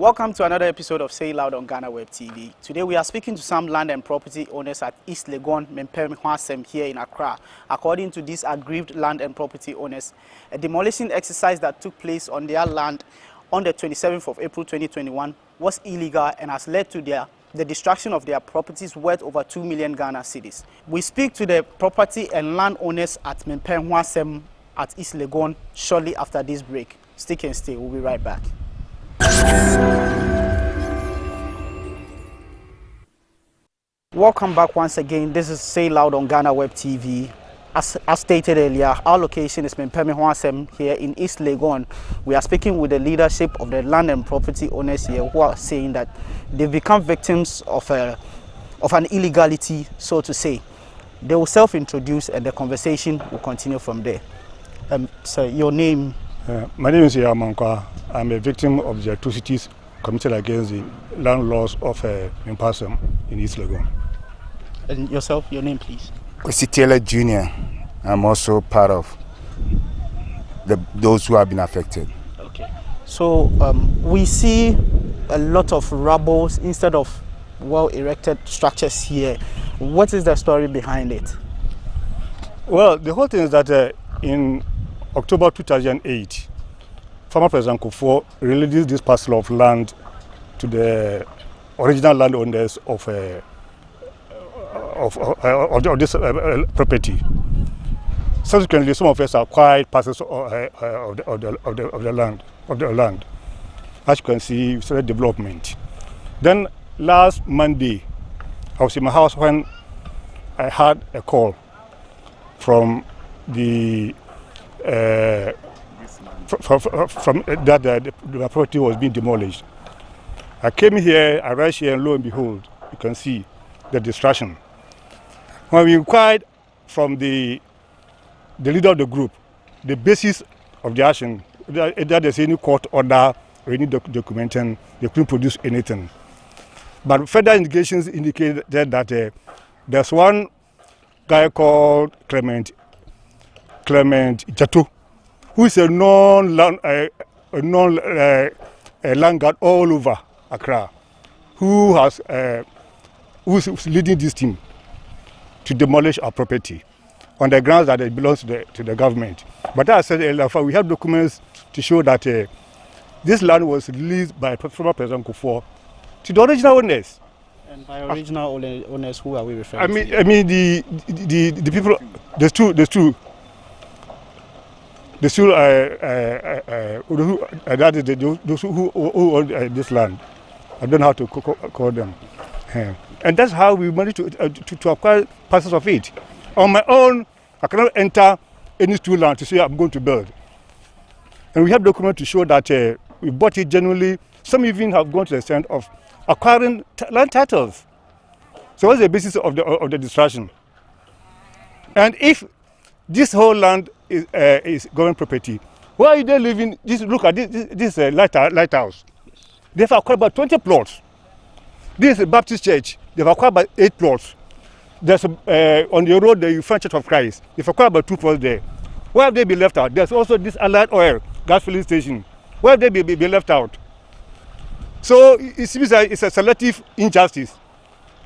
Welcome to another episode of Say Loud on Ghana Web TV. Today we are speaking to some land and property owners at East Legon, Mancua here in Accra. According to these aggrieved land and property owners, a demolition exercise that took place on their land on the 27th of April 2021 was illegal and has led to the destruction of their properties worth over 2 million Ghana cedis. We speak to the property and land owners at Mancua at East Legon shortly after this break. Stick and stay, we'll be right back. Welcome back once again. This is Say Loud on Ghana Web TV. As stated earlier, our location is Mancua here in East Legon. We are speaking with the leadership of the land and property owners here who are saying that they've become victims of an illegality, so to say. They will self-introduce and the conversation will continue from there. So your name? My name is Mancua. I'm a victim of the atrocities committed against the land laws of Mancua in East Legon. And yourself, your name please? Taylor Jr. I'm also part of those who have been affected. Okay. So we see a lot of rubble instead of well-erected structures here. What is the story behind it? Well, the whole thing is that in October 2008, former President Kufuor released this parcel of land to the original landowners of this property. Subsequently, some of us acquired parcels of the land. As you can see, we started development. Then last Monday, I was in my house when I had a call from the from that the property was being demolished. I came here, I rushed here, and lo and behold, you can see the destruction. When we inquired from the leader of the group, the basis of the action, that there's any court order or any documentation, they couldn't produce anything. But further indications indicated that there's one guy called Clement Jato, who is a land guard all over Accra, who's leading this team to demolish our property on the grounds that it belongs to the government. But as I said earlier, we have documents to show that this land was released by former President Kufuor to the original owners. And by original owners, who are we referring to? I mean the people. There's two. Those who own this land. I don't know how to call them. And that's how we managed to acquire parcels of it. On my own, I cannot enter any stool land to say I'm going to build. And we have documents to show that we bought it genuinely. Some even have gone to the extent of acquiring land titles. So what's the basis of the destruction? And if this whole land is government property, where are they living? Look at this lighthouse. They've acquired about 20 plots. This is a Baptist church. They've acquired about 8 plots. There's on the road there, you find Church of Christ. They've acquired about 2 plots there. Where have they been left out? There's also this Allied Oil gas filling station. Where have they been left out? So it seems like it's a selective injustice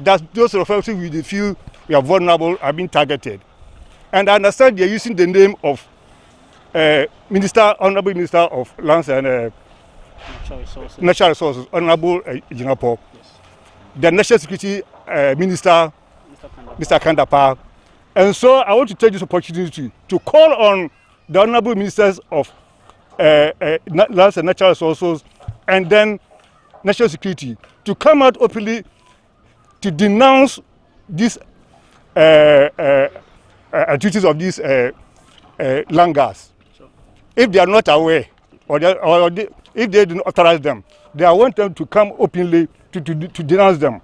that those of us who feel we are vulnerable are being targeted. And I understand they're using the name of Honorable Minister of Lands and Natural Resources, Honorable Jinapo, yes. The National Security Minister, Mr. Kandapa. And so I want to take this opportunity to call on the Honorable Ministers of Lands and Natural Resources and then National Security to come out openly to denounce these activities of these land guards. Sure. If they are not aware if they do not authorize them, they want them to come openly to denounce them.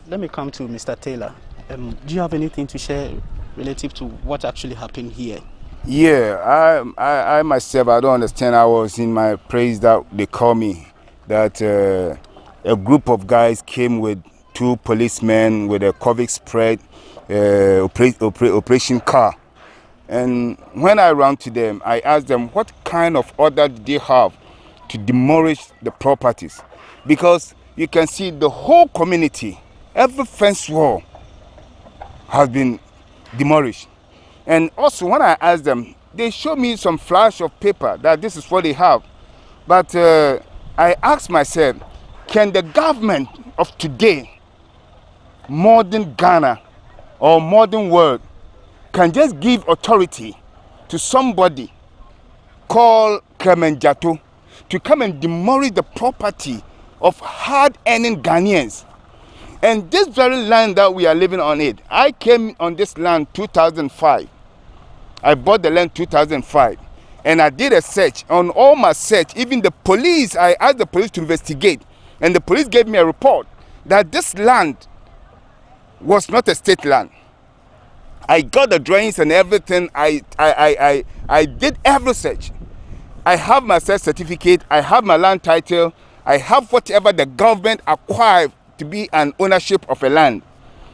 Let me come to Mr. Taylor. Do you have anything to share relative to what actually happened here? Yeah, I myself, I don't understand. I was in my praise that they call me, that a group of guys came with 2 policemen with a COVID spread operation car. And when I ran to them, I asked them what kind of order did they have to demolish the properties, because you can see the whole community, every fence wall has been demolished. And also when I asked them, they showed me some flash of paper that this is what they have. But I asked myself, can the government of today, modern Ghana or modern world, can just give authority to somebody called Jato to come and demolish the property of hard-earning Ghanaians? And this very land that we are living on it, I came on this land 2005. I bought the land 2005. And I did a search. On all my search, even the police, I asked the police to investigate. And the police gave me a report that this land was not a state land. I got the drawings and everything. I did every search. I have my search certificate. I have my land title. I have whatever the government acquired to be an ownership of a land.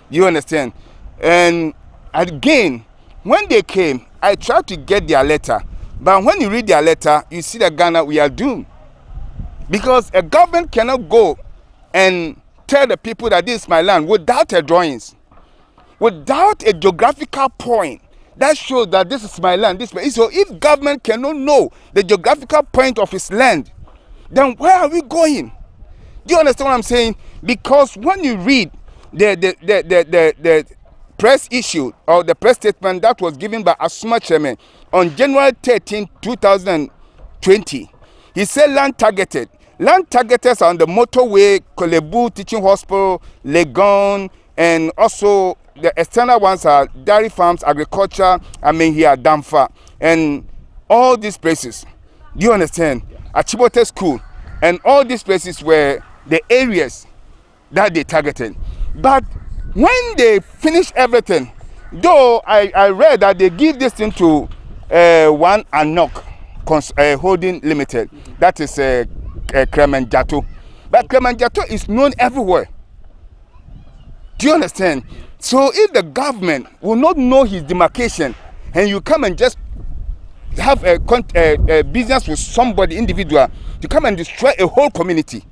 You understand? And again, when they came, I tried to get their letter. But when you read their letter, you see that Ghana, we are doomed. Because a government cannot go and tell the people that this is my land without a drawings, without a geographical point that shows that this is my land. So if government cannot know the geographical point of its land, then where are we going? Do you understand what I'm saying? Because when you read the press issue or the press statement that was given by Asuma Chairman on January 13, 2020, he said land targeted. Land targeted are on the motorway, Kolebu Teaching Hospital, Legon, and also the external ones are dairy farms, agriculture, here, Damfa, and all these places. Do you understand? Achibote School, and all these places were the areas that they targeted. But when they finish everything, though I read that they give this thing to one Anok Holding Limited, that is Jato. But Jato is known everywhere. Do you understand? So if the government will not know his demarcation, and you come and just have a business with somebody, individual, to come and destroy a whole community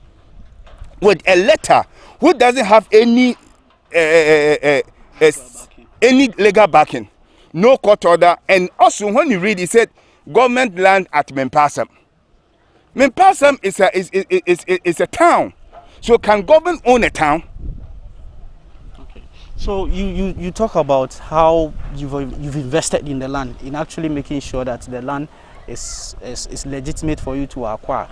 with a letter who doesn't have any legal backing, no court order, and also when you read, it said government land at Mempasam. Mempasam is a town. So can government own a town? Okay. So you talk about how you've invested in the land, in actually making sure that the land is legitimate for you to acquire.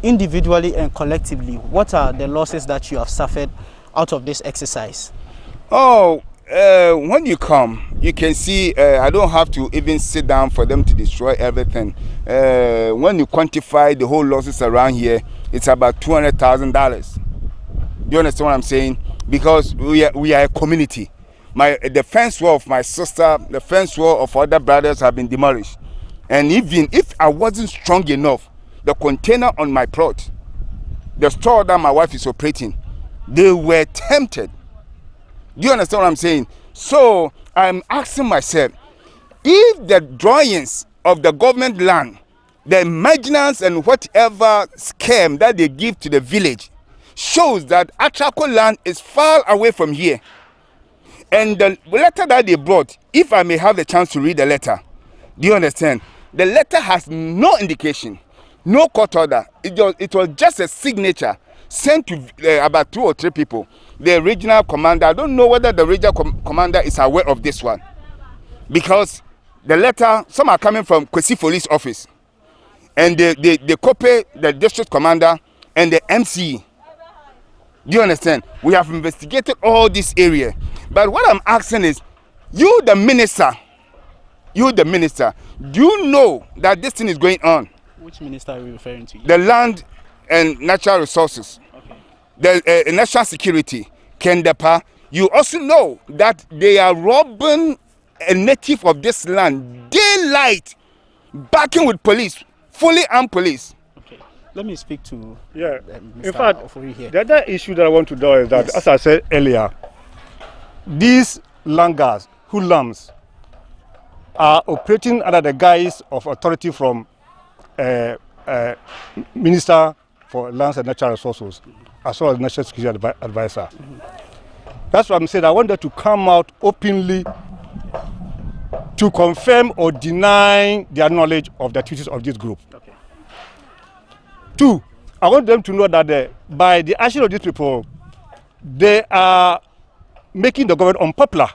Individually and collectively, what are the losses that you have suffered out of this exercise? Oh, when you come, you can see I don't have to even sit down for them to destroy everything. When you quantify the whole losses around here, it's about $200,000. Do you understand what I'm saying? Because we are a community. The fence wall of my sister, the fence wall of other brothers have been demolished. And even if I wasn't strong enough, the container on my plot, the store that my wife is operating, they were tempted. Do you understand what I'm saying? So I'm asking myself, if the drawings of the government land, the maintenance and whatever scam that they give to the village shows that Atrako land is far away from here, and the letter that they brought, if I may have the chance to read the letter, do you understand? The letter has no indication, no court order. It was just a signature sent to about 2 or 3 people. The regional commander, I don't know whether the regional commander is aware of this one, because the letter, some are coming from Kwesi Police Office, and they copy the district commander and the MC. Do you understand? We have investigated all this area, but what I'm asking is, you the minister, do you know that this thing is going on? Which minister are you referring to? The land and natural resources, okay. The national security, Kendepa. You also know that they are robbing a native of this land, daylight, backing with police, fully armed police. Okay, let me speak to Mr. In fact, here. The other issue that I want to do is that, yes, as I said earlier, these langas, hoodlums, are operating under the guise of authority from Minister for Lands and Natural Resources, as well as National Security Advisor. That's why I'm saying I wanted to come out openly to confirm or deny their knowledge of the activities of this group. Okay. 2, I want them to know that by the action of these people, they are making the government unpopular.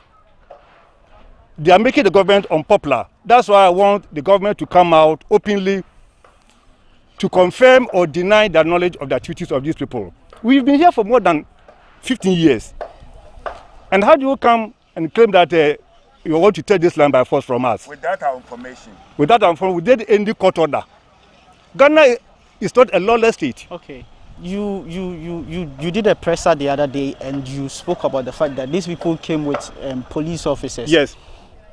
They are making the government unpopular. That's why I want the government to come out openly to confirm or deny the knowledge of the activities of these people. We've been here for more than 15 years. And how do you come and claim that you want to take this land by force from us? Without our information. Without our information, we did any court order. Ghana is not a lawless state. Okay. You did a presser the other day and you spoke about the fact that these people came with police officers. Yes.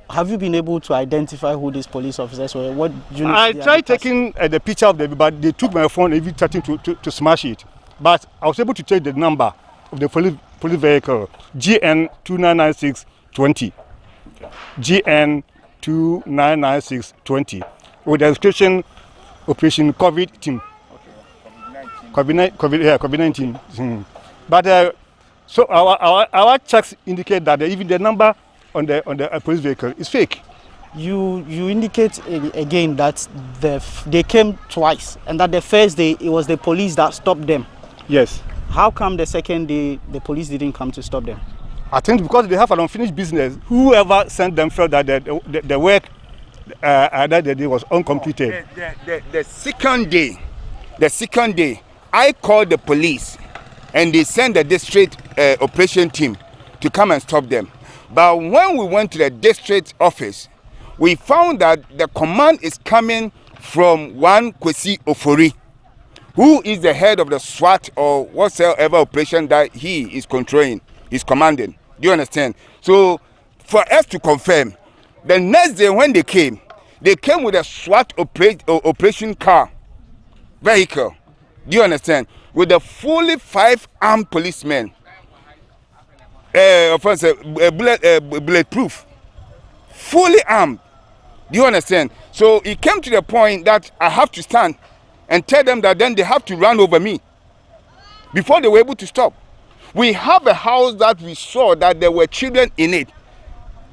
Have you been able to identify who these police officers were? What units I they are tried taking the picture of them, but they took my phone and even starting to smash it. But I was able to take the number of the police vehicle, GN 299620. GN 299620 with the description Operation COVID team. COVID-19. But so our checks indicate that even the number on the police vehicle is fake. You indicate again that they came twice and that the first day it was the police that stopped them. Yes. How come the second day the police didn't come to stop them? I think because they have an unfinished business. Whoever sent them felt that the work that day was uncompleted. The second day, I called the police and they sent the district operation team to come and stop them. But when we went to the district office, we found that the command is coming from one Kwesi Ofori, who is the head of the SWAT or whatsoever operation that he is controlling, is commanding. Do you understand? So for us to confirm, the next day when they came with a SWAT operation car, vehicle. Do you understand? With a fully 5 armed policemen. Bulletproof. Fully armed. Do you understand? So it came to the point that I have to stand and tell them that then they have to run over me before they were able to stop. We have a house that we saw that there were children in it,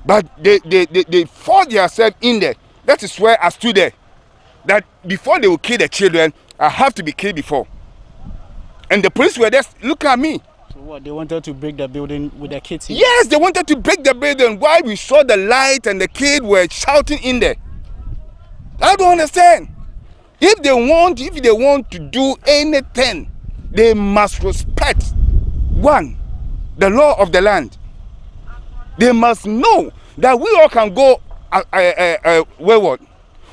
but they forced themselves in there. That is where I stood there. That before they will kill the children, I have to be killed before. And the police were just look at me. So what, they wanted to break the building with the kids in? Yes, they wanted to break the building while we saw the light and the kids were shouting in there. I don't understand. If they want to do anything, they must respect, one, the law of the land. They must know that we all can go wayward.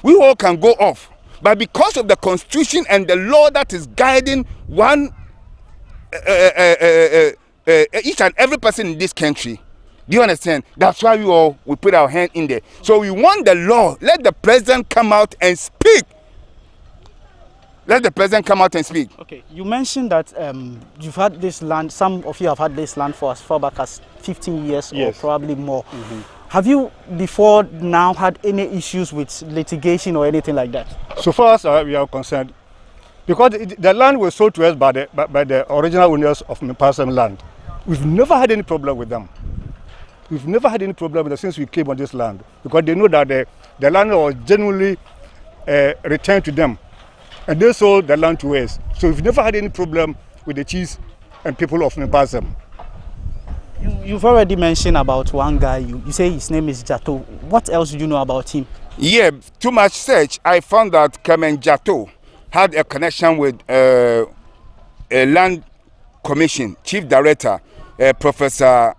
We all can go off. But because of the constitution and the law that is guiding one each and every person in this country, do you understand? That's why we put our hand in there. So we want the law. Let the president come out and speak. Let the president come out and speak. Okay, you mentioned that you've had this land, some of you have had this land for as far back as 15 years Yes. or probably more. Mm-hmm. Have you before now had any issues with litigation or anything like that? So far as we are concerned, because the land was sold to us by the original owners of Mancua land, we've never had any problem with them. We've never had any problem with them since we came on this land, because they know that the land was genuinely returned to them, and they sold the land to us. So we've never had any problem with the chiefs and people of Mancua. You've already mentioned about one guy. You say his name is Jato. What else do you know about him? Yeah, too much search. I found that Kamen Jato had a connection with a land commission chief director, Professor.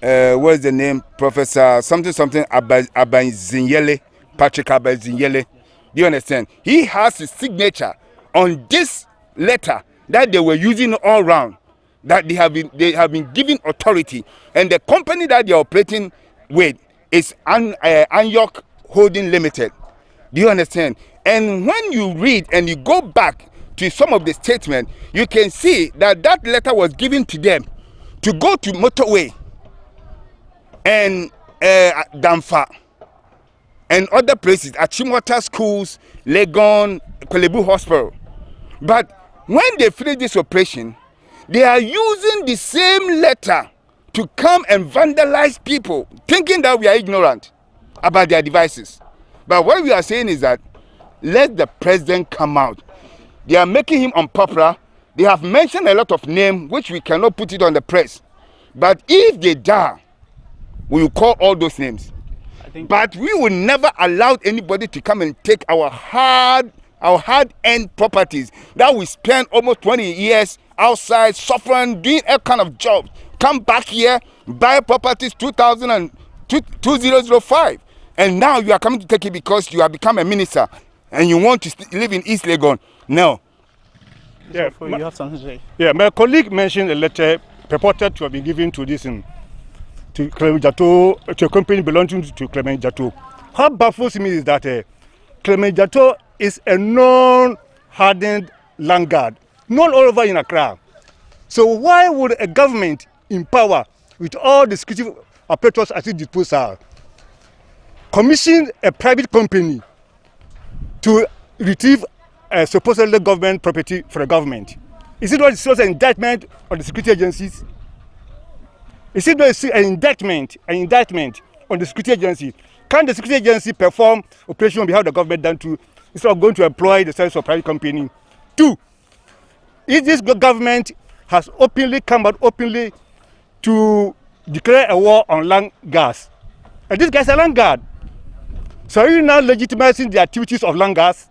What's the name? Professor something Abazinyele, Patrick Abazinyele. Do you understand? He has his signature on this letter that they were using all around. That they have been given authority, and the company that they are operating with is Anyok Holding Limited. Do you understand? And when you read and you go back to some of the statements, you can see that that letter was given to them to go to motorway and Damfa and other places, Achimota schools, Legon, Kolebu Hospital. But when they finish this operation, they are using the same letter to come and vandalize people, thinking that we are ignorant about their devices. But what we are saying is that let the president come out. They are making him unpopular. They have mentioned a lot of names which we cannot put it on the press. But if they die, we will call all those names. But we will never allow anybody to come and take our hard-earned properties that we spent almost 20 years outside suffering, doing all kind of jobs. Come back here, buy properties 2005, and now you are coming to take it because you have become a minister and you want to live in East Legon. No. Yeah, you have something to say. Yeah, my colleague mentioned a letter purported to have been given to this to Clement Jato, to a company belonging to Clement Jato. What baffles me is that Clement Jato is a non-hardened landguard, known all over in Accra. So why would a government in power, with all the security apparatus at its disposal, commission a private company to retrieve supposedly government property for the government? Is it not an indictment on the security agencies? Is it not an indictment on the security agency? Can the security agency perform operation on behalf of the government than to, instead of going to employ the service of private company? 2, if this government has come out openly to declare a war on land gas, and these guys are land guard, so are you now legitimizing the activities of land gas?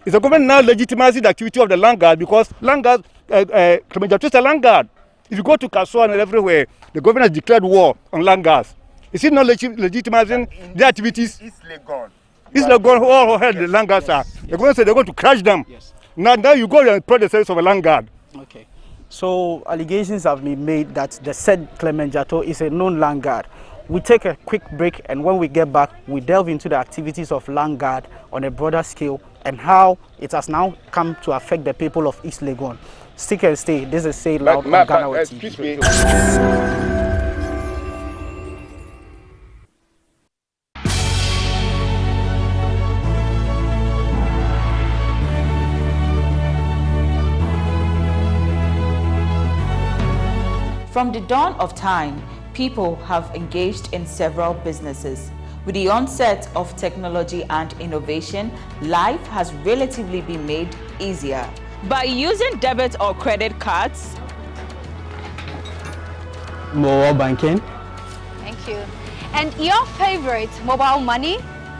Is the government now legitimizing the activity of the land guard? Because land guard, Clement Jato is a land guard. If you go to Kasua and everywhere, the government has declared war on land gas. Is it not legitimizing the activities? East Legon. East Legon, all heard the land guards are. The government said they're going to crash them. Yes. Now you go and employ the service of a land guard. Okay. So allegations have been made that the said Clement Jato is a known land guard. We take a quick break, and when we get back, we delve into the activities of land guard on a broader scale and how it has now come to affect the people of East Legon. Stick and stay. This is Say Loud on Ghana TV. Excuse me. From the dawn of time, people have engaged in several businesses. With the onset of technology and innovation, life has relatively been made easier. By using debit or credit cards, mobile banking. Thank you. And your favorite, mobile money?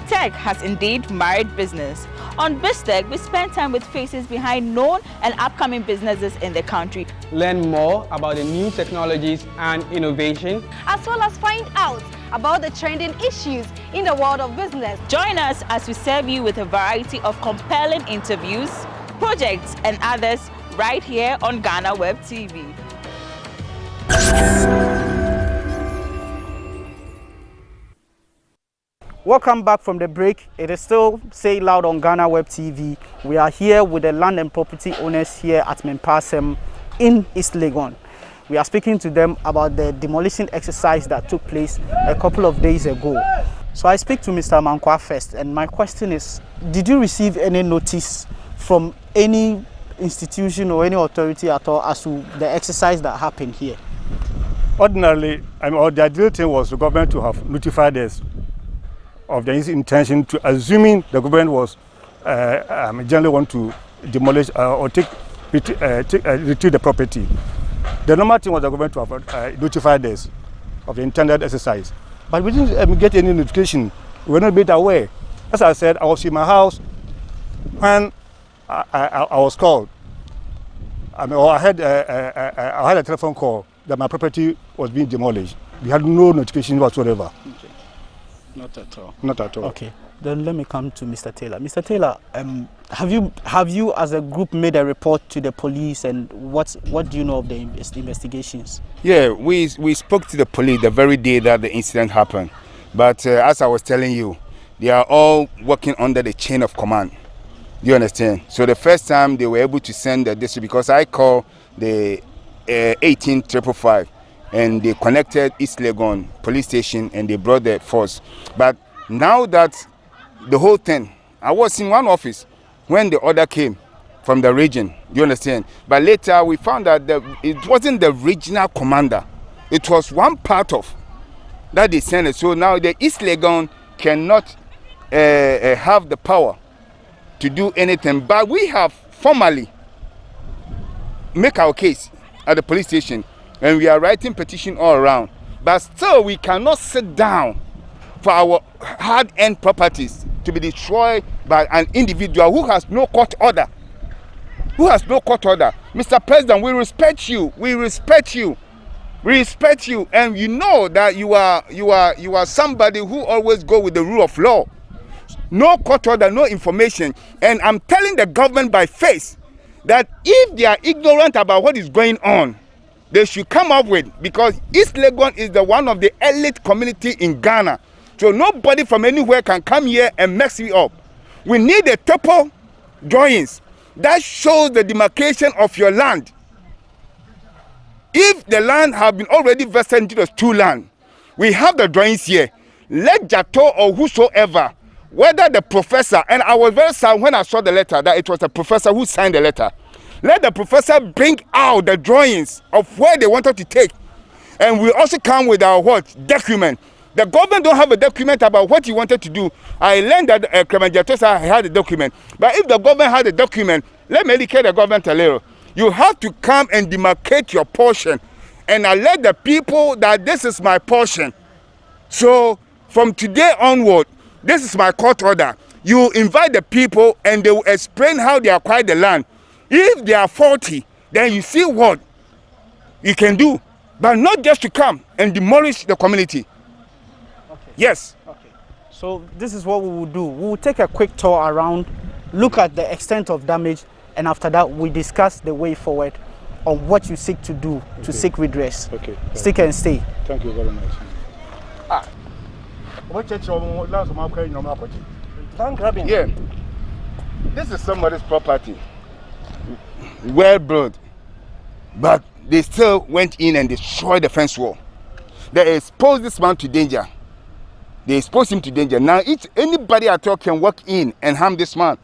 tech has indeed married business. On BizTech, we spend time with faces behind known and upcoming businesses in the country. Learn more about the new technologies and innovation, as well as find out about the trending issues in the world of business. Join us as we serve you with a variety of compelling interviews, projects, and others right here on Ghana Web TV. Welcome back from the break. It is still Say Loud on Ghana Web TV. We are here with the land and property owners here at Mancua in East Legon. We are speaking to them about the demolition exercise that took place a couple of days ago. So I speak to Mr. Mancua first, and my question is, did you receive any notice from any institution or any authority at all as to the exercise that happened here? Ordinarily, the ideal thing was the government to have notified us of the intention, to assuming the government was generally want to demolish or retrieve the property. The normal thing was the government to have notified us of the intended exercise. But we didn't get any notification. We were not made aware. As I said, I was in my house when I was called. I had a telephone call that my property was being demolished. We had no notification whatsoever. Okay. Not at all. Not at all. Okay. Then let me come to Mr. Taylor. Mr. Taylor, have you as a group made a report to the police, and what do you know of the investigations? Yeah, we spoke to the police the very day that the incident happened. But as I was telling you, they are all working under the chain of command. Do you understand? So the first time they were able to send the district, because I called the 18555 and they connected East Legon police station and they brought the force. But now that the whole thing, I was in one office when the order came from the region. You understand? But later we found out that it wasn't the regional commander. It was one part of that they sent it. So now the East Legon cannot have the power to do anything. But we have formally make our case at the police station, and we are writing petition all around. But still, we cannot sit down for our hard-earned properties to be destroyed by an individual who has no court order. Who has no court order. Mr. President, we respect you. We respect you. We respect you, and you know that you are somebody who always go with the rule of law. No court order, no information. And I'm telling the government by face that if they are ignorant about what is going on, they should come up with, because East Legon is the one of the elite community in Ghana. So nobody from anywhere can come here and mess it up. We need a topo drawings that shows the demarcation of your land. If the land have been already vested into the two land, we have the drawings here. Let Jato or whosoever, whether the professor, and I was very sad when I saw the letter that it was the professor who signed the letter. Let the professor bring out the drawings of where they wanted to take. And we also come with our what? Document. The government don't have a document about what he wanted to do. I learned that Clement Jatosa had a document. But if the government had a document, let me educate the government a little. You have to come and demarcate your portion and alert the people that this is my portion. So from today onward, this is my court order. You invite the people and they will explain how they acquired the land. If they are faulty, then you see what you can do. But not just to come and demolish the community. Okay. Yes. Okay. So this is what we will do. We will take a quick tour around, look at the extent of damage, and after that we discuss the way forward on what you seek to do to seek redress. Okay. Stick and stay. Thank you very much. Yeah. This is somebody's property. Well brought. But they still went in and destroyed the fence wall. They exposed this man to danger. They exposed him to danger. Now anybody at all can walk in and harm this man.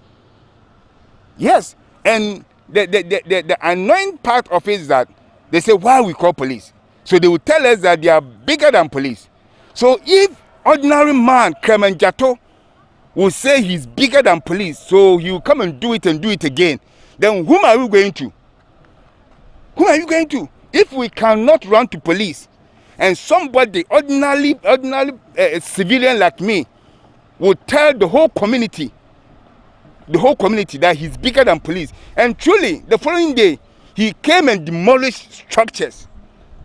Yes. And the annoying part of it is that they say, why we call police? So they will tell us that they are bigger than police. So if ordinary man, Clement Jato, will say he's bigger than police, so he will come and do it again, then whom are we going to? Who are you going to? If we cannot run to police, and somebody, ordinary civilian like me, will tell the whole community that he's bigger than police. And truly, the following day, he came and demolished structures.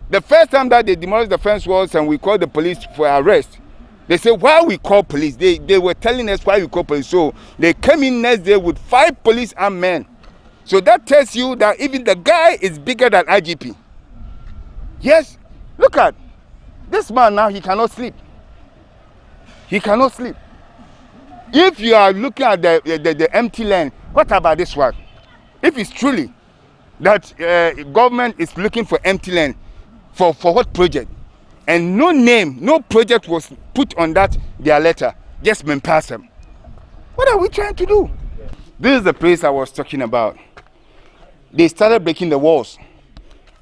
The first time that they demolished the fence walls and we called the police for arrest, they said, why we call police? They were telling us why we call police. So they came in next day with 5 police armed men. So that tells you that even the guy is bigger than IGP. Yes, look at this man now, he cannot sleep. He cannot sleep. If you are looking at the empty land, what about this one? If it's truly that government is looking for empty land, for what project? And no name, no project was put on that their letter, just been passed them. What are we trying to do? This is the place I was talking about. They started breaking the walls,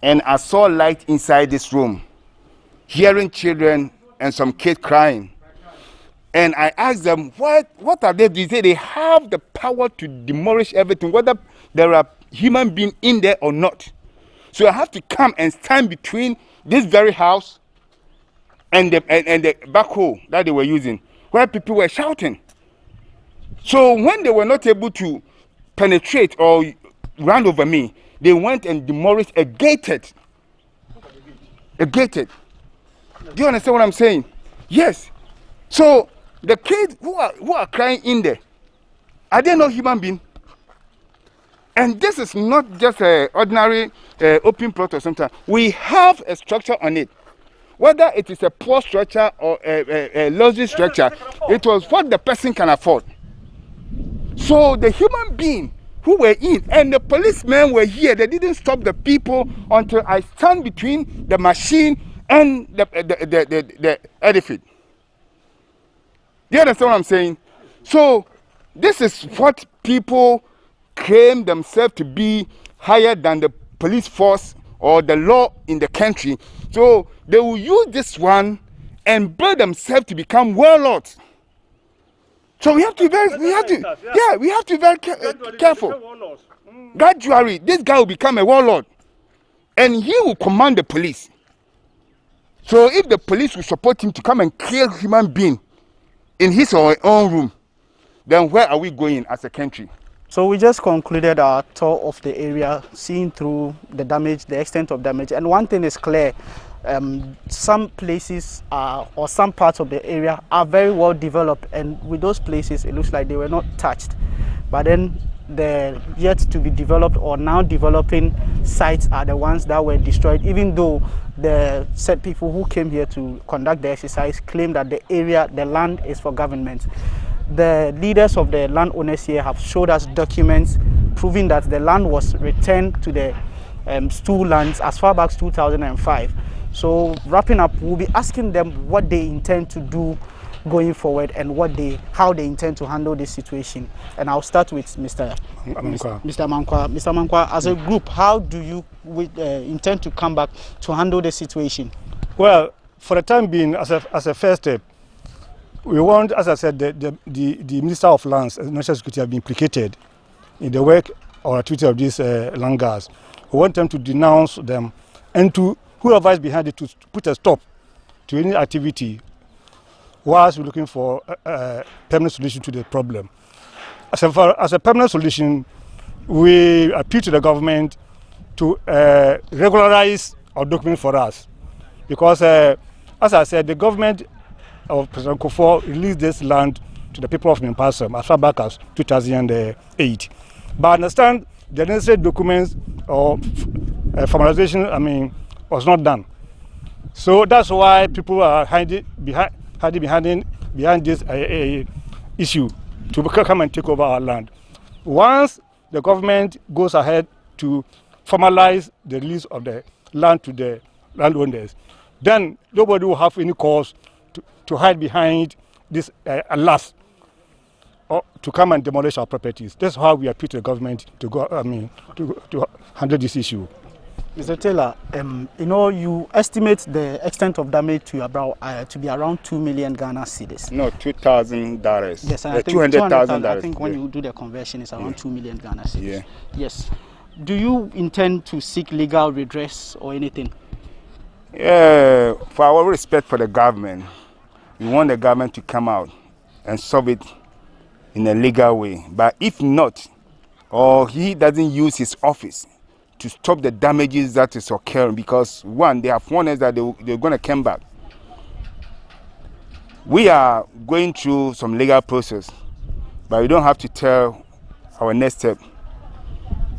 and I saw light inside this room, hearing children and some kids crying. And I asked them, what are they? They say they have the power to demolish everything, whether there are human beings in there or not. So I have to come and stand between this very house and the backhoe that they were using, where people were shouting. So when they were not able to penetrate or run over me, they went and demolished a gated. Do you understand what I'm saying? Yes. So the kids who are crying in there, are they not human beings? And this is not just an ordinary open plot or something. We have a structure on it. Whether it is a poor structure or a luxury structure, it was what the person can afford. So the human being who were in, and the policemen were here, they didn't stop the people until I stand between the machine and the edifice. Do you understand what I'm saying? So this is what people claim themselves to be higher than the police force or the law in the country. So they will use this one and build themselves to become warlords. So we have to be very, we have to be very careful. Gradually, this guy will become a warlord, and he will command the police. So if the police will support him to come and kill human being in his or her own room, then where are we going as a country? So we just concluded our tour of the area, seeing through the damage, the extent of damage. And one thing is clear, some places or some parts of the area are very well developed, and with those places it looks like they were not touched. But then the yet to be developed or now developing sites are the ones that were destroyed, even though the said people who came here to conduct the exercise claim that the area, the land is for government. The leaders of the landowners here have showed us documents proving that the land was returned to the stool lands as far back as 2005. So wrapping up, we'll be asking them what they intend to do going forward and how they intend to handle this situation. And I'll start with Mr. Mancua. Mr. Mancua, as a group, how do you intend to come back to handle the situation? Well, for the time being, as a first step, we want, as I said, the Minister of Lands and National Security have been implicated in the work or activity of these land guards. We want them to denounce them and to whoever is behind it to put a stop to any activity whilst we're looking for a permanent solution to the problem. As a permanent solution, we appeal to the government to regularize our document for us, because as I said, the government of President Kufuor released this land to the people of Mancua as far back as 2008. But I understand the necessary documents or formalization, was not done. So that's why people are hiding behind this issue to come and take over our land. Once the government goes ahead to formalize the release of the land to the landowners, then nobody will have any cause to hide behind this alas or to come and demolish our properties. That's how we appeal to the government to go. To handle this issue. Mr. Taylor, you estimate the extent of damage to be around 2 million Ghana cedis. No, $2,000. Yes, I think $200,000. I think when you do the conversion, it's around 2 million Ghana cedis. Yeah. Yes. Do you intend to seek legal redress or anything? Yeah, for our respect for the government, we want the government to come out and solve it in a legal way. But if not, or he doesn't use his office to stop the damages that is occurring, because one, they have warned us that they're going to come back. We are going through some legal process, but we don't have to tell our next step.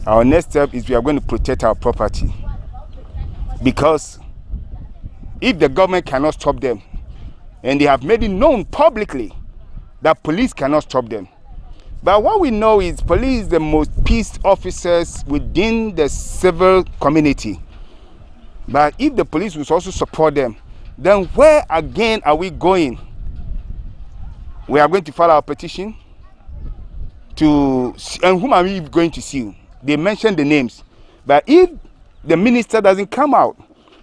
Our next step is we are going to protect our property, because if the government cannot stop them, and they have made it known publicly that police cannot stop them. But what we know is police is the most peace officers within the civil community. But if the police will also support them, then where again are we going? We are going to file our petition to, and whom are we going to sue? They mentioned the names. But if the minister doesn't come out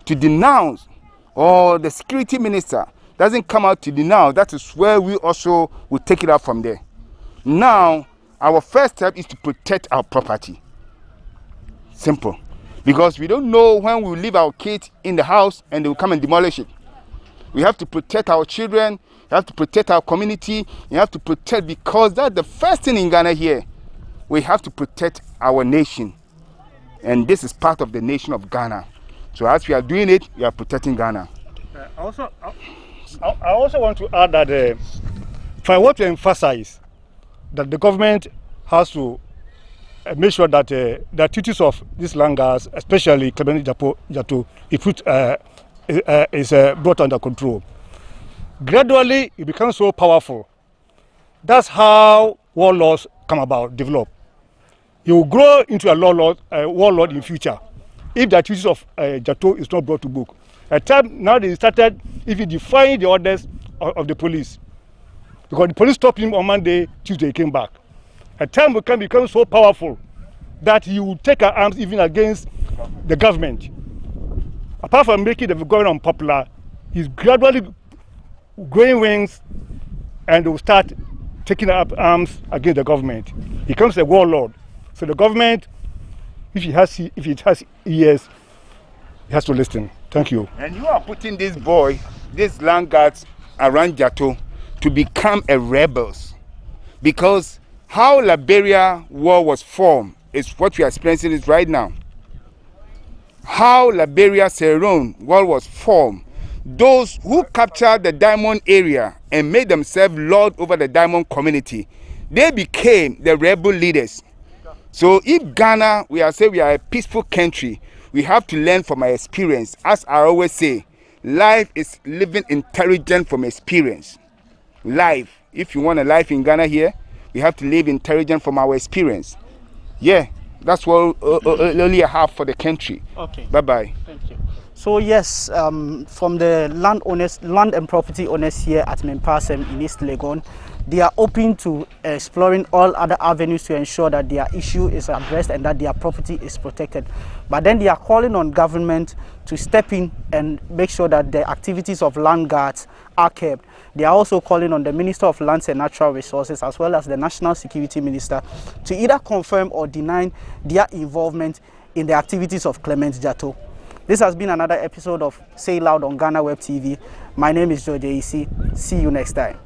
to denounce, or the security minister doesn't come out to denounce, that is where we also will take it up from there. Now, our first step is to protect our property. Simple. Because we don't know when we will leave our kids in the house and they will come and demolish it. We have to protect our children, we have to protect our community, we have to protect, because that's the first thing in Ghana here. We have to protect our nation. And this is part of the nation of Ghana. So as we are doing it, we are protecting Ghana. I also want to add that I want to emphasize that the government has to make sure that the activities of these land guards, especially Clement Jato, is brought under control. Gradually, it becomes so powerful. That's how warlords come about, develop. You will grow into a warlord in future if the activities of Jato is not brought to book. At time now they started even defying the orders of the police, because the police stopped him on Monday, Tuesday he came back. A time will come become so powerful that he will take our arms even against the government. Apart from making the government unpopular, he's gradually growing wings and will start taking up arms against the government. He becomes a warlord. So the government, if it has ears, he has to listen. Thank you. And you are putting this boy, these land guards around Jato to become a rebels. Because how Liberia war was formed is what we are experiencing is right now. How Liberia Sierra Leone war was formed. Those who captured the diamond area and made themselves lord over the diamond community, they became the rebel leaders. So if Ghana, we are a peaceful country, we have to learn from our experience. As I always say, life is living intelligent from experience. Life, if you want a life in Ghana here, we have to live intelligent from our experience. Yeah, that's what only I have for the country. Okay. Bye-bye. Thank you. So yes, from the land and property owners here at Mancua in East Legon, they are open to exploring all other avenues to ensure that their issue is addressed and that their property is protected. But then they are calling on government to step in and make sure that the activities of land guards are kept. They are also calling on the Minister of Lands and Natural Resources as well as the National Security Minister to either confirm or deny their involvement in the activities of Clement Jato. This has been another episode of Say Loud on Ghana Web TV. My name is George Isi. See you next time.